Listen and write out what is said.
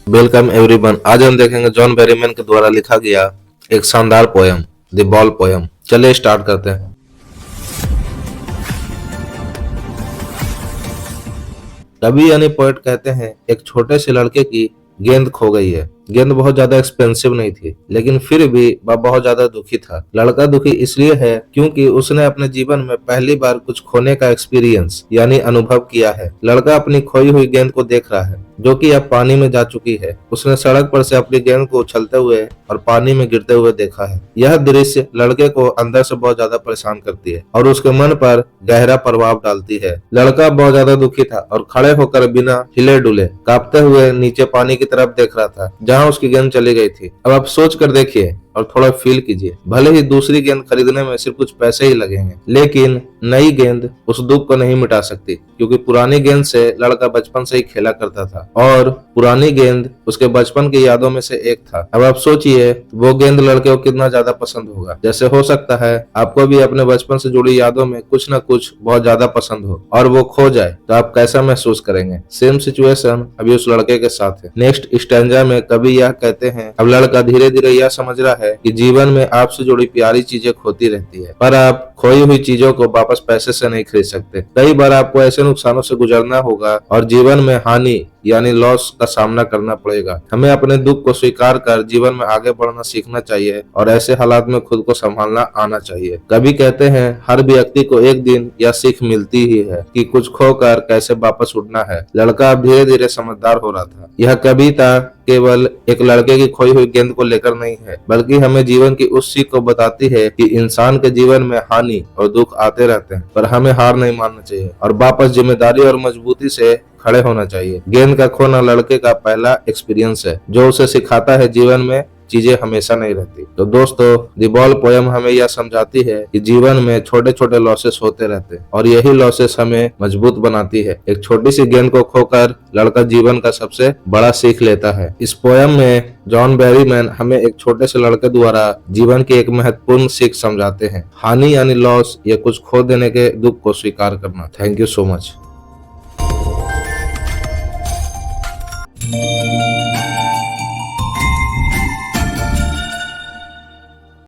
Welcome everyone. आज हम देखेंगे जॉन बेरीमैन के द्वारा लिखा गया एक शानदार पोयम, द बॉल पोयम। चलिए स्टार्ट करते हैं। कवि यानी पोएट कहते हैं, एक छोटे से लड़के की गेंद खो गई है। गेंद बहुत ज्यादा एक्सपेंसिव नहीं थी, लेकिन फिर भी वह बहुत ज्यादा दुखी था। लड़का दुखी इसलिए है क्योंकि उसने अपने जीवन में पहली बार कुछ खोने का एक्सपीरियंस यानी अनुभव किया है। लड़का अपनी खोई हुई गेंद को देख रहा है, जो कि अब पानी में जा चुकी है। उसने सड़क पर से अपनी गेंद को उछलते हुए और पानी में गिरते हुए देखा है। यह दृश्य लड़के को अंदर से बहुत ज्यादा परेशान करती है और उसके मन पर गहरा प्रभाव डालती है। लड़का बहुत ज्यादा दुखी था और खड़े होकर बिना हिले डुले कांपते हुए नीचे पानी की तरफ देख रहा था, जहां उसकी गेंद चली गई थी। अब आप सोच कर देखिए और थोड़ा फील कीजिए। भले ही दूसरी गेंद खरीदने में सिर्फ कुछ पैसे ही लगेंगे, लेकिन नई गेंद उस दुख को नहीं मिटा सकती, क्योंकि पुरानी गेंद से लड़का बचपन से ही खेला करता था और पुरानी गेंद उसके बचपन की यादों में से एक था। अब आप सोचिए वो गेंद लड़के को कितना ज्यादा पसंद होगा। जैसे हो सकता है आपको भी अपने बचपन से जुड़ी यादों में कुछ न कुछ बहुत ज्यादा पसंद हो और वो खो जाए तो आप कैसा महसूस करेंगे। सेम सिचुएशन अभी उस लड़के के साथ है। नेक्स्ट स्टैंजा में कवि यह कहते हैं, अब लड़का धीरे धीरे यह समझ रहा है कि जीवन में आपसे जुड़ी प्यारी चीजें खोती रहती है, पर आप खोई हुई चीजों को वापस पैसे से नहीं खरीद सकते। कई बार आपको ऐसे नुकसानों से गुजरना होगा और जीवन में हानि यानी लॉस का सामना करना पड़ेगा। हमें अपने दुख को स्वीकार कर जीवन में आगे बढ़ना सीखना चाहिए और ऐसे हालात में खुद को संभालना आना चाहिए। कभी कहते हैं, हर व्यक्ति को एक दिन यह सीख मिलती ही है कि कुछ खोकर कैसे वापस उठना है। लड़का अब धीरे धीरे समझदार हो रहा था। यह कविता केवल एक लड़के की खोई हुई गेंद को लेकर नहीं है, बल्कि हमें जीवन की उस सीख को बताती है कि इंसान के जीवन में हानि और दुख आते रहते हैं, पर हमें हार नहीं मानना चाहिए और वापस जिम्मेदारी और मजबूती से खड़े होना चाहिए। गेंद का खोना लड़के का पहला एक्सपीरियंस है, जो उसे सिखाता है जीवन में चीजें हमेशा नहीं रहती। तो दोस्तों, द बॉल पोयम हमें यह समझाती है कि जीवन में छोटे छोटे लॉसेस होते रहते हैं और यही लॉसेस हमें मजबूत बनाती है। एक छोटी सी गेंद को खोकर लड़का जीवन का सबसे बड़ा सीख लेता है। इस पोयम में जॉन बेरीमैन हमें एक छोटे से लड़के द्वारा जीवन की एक महत्वपूर्ण सीख समझाते हैं। हानि यानी लॉस या कुछ खो देने के दुख को स्वीकार करना। Thank you so much.